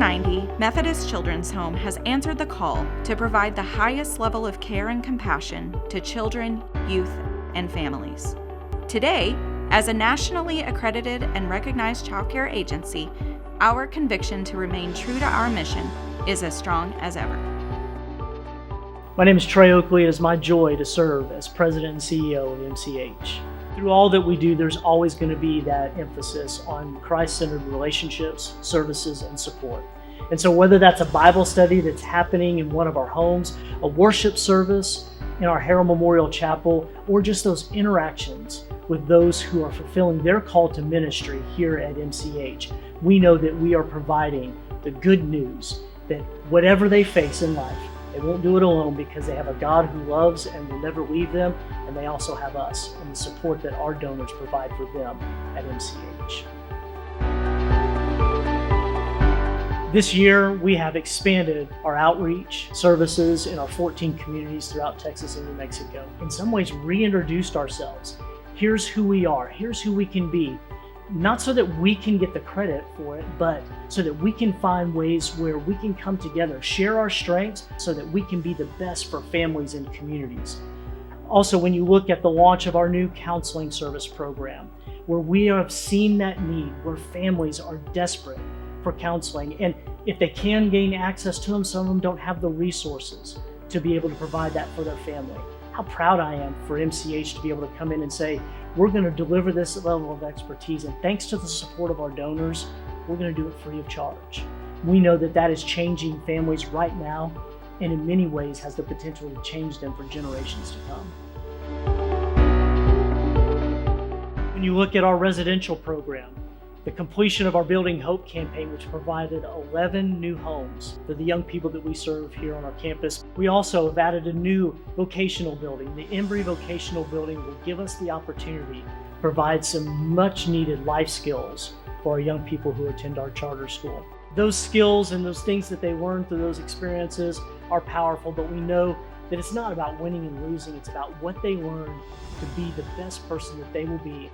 1990, Methodist Children's Home has answered the call to provide the highest level of care and compassion to children, youth, and families. Today, as a nationally accredited and recognized childcare agency, our conviction to remain true to our mission is as strong as ever. My name is Trey Oakley. It is my joy to serve as President and CEO of MCH. Through all that we do, there's always going to be that emphasis on Christ-centered relationships, services, and support. And so whether that's a Bible study that's happening in one of our homes, a worship service in our Harrell Memorial Chapel, or just those interactions with those who are fulfilling their call to ministry here at MCH, we know that we are providing the good news that whatever they face in life, they won't do it alone because they have a God who loves and will never leave them, and they also have us and the support that our donors provide for them at MCH. This year, we have expanded our outreach services in our 14 communities throughout Texas and New Mexico. In some ways, reintroduced ourselves. Here's who we are. Here's who we can be. Not so that we can get the credit for it, but so that we can find ways where we can come together, share our strengths so that we can be the best for families and communities. Also, when you look at the launch of our new counseling service program, where we have seen that need, where families are desperate for counseling, and if they can gain access to them, some of them don't have the resources to be able to provide that for their family. How proud I am for MCH to be able to come in and say, we're going to deliver this level of expertise, and thanks to the support of our donors, we're going to do it free of charge. We know that that is changing families right now, and in many ways has the potential to change them for generations to come. When you look at our residential program, the completion of our Building Hope campaign, which provided 11 new homes for the young people that we serve here on our campus. We also have added a new vocational building. The Embry Vocational Building will give us the opportunity to provide some much needed life skills for our young people who attend our charter school. Those skills and those things that they learn through those experiences are powerful, but we know that it's not about winning and losing. It's about what they learn to be the best person that they will be.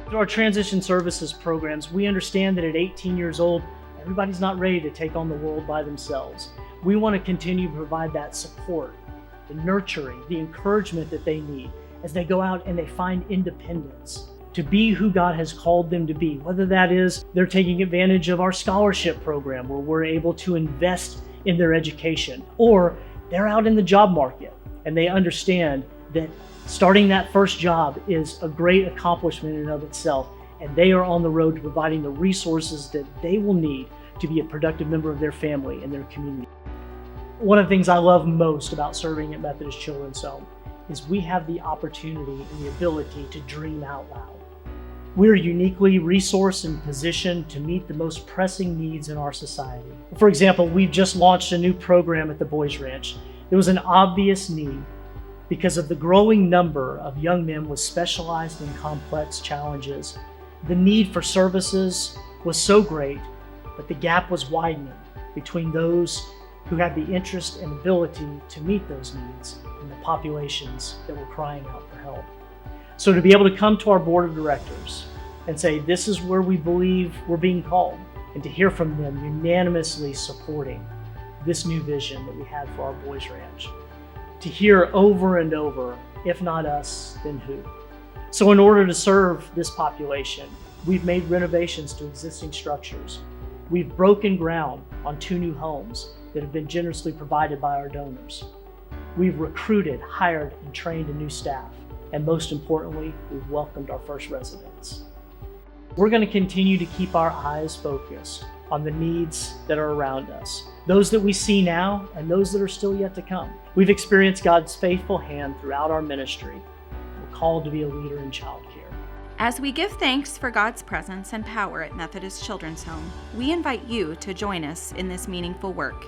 Through our transition services programs, we understand that at 18 years old, everybody's not ready to take on the world by themselves. We want to continue to provide that support, the nurturing, the encouragement that they need as they go out and they find independence to be who God has called them to be. Whether that is they're taking advantage of our scholarship program where we're able to invest in their education, or they're out in the job market and they understand that starting that first job is a great accomplishment in and of itself, and they are on the road to providing the resources that they will need to be a productive member of their family and their community. One of the things I love most about serving at Methodist Children's Home is we have the opportunity and the ability to dream out loud. We're uniquely resourced and positioned to meet the most pressing needs in our society. For example, we've just launched a new program at the Boys Ranch. There was an obvious need because of the growing number of young men with specialized and complex challenges. The need for services was so great, but the gap was widening between those who had the interest and ability to meet those needs and the populations that were crying out for help. So to be able to come to our board of directors and say, this is where we believe we're being called, and to hear from them unanimously supporting this new vision that we had for our Boys Ranch. To hear over and over, if not us, then who? So in order to serve this population, we've made renovations to existing structures. We've broken ground on 2 new homes that have been generously provided by our donors. We've recruited, hired, and trained a new staff. And most importantly, we've welcomed our first residents. We're going to continue to keep our eyes focused on the needs that are around us, those that we see now and those that are still yet to come. We've experienced God's faithful hand throughout our ministry. We're called to be a leader in childcare. As we give thanks for God's presence and power at Methodist Children's Home, we invite you to join us in this meaningful work.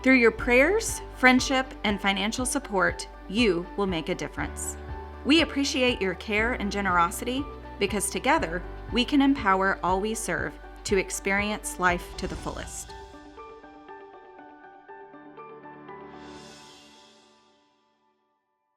Through your prayers, friendship, and financial support, you will make a difference. We appreciate your care and generosity because together we can empower all we serve to experience life to the fullest.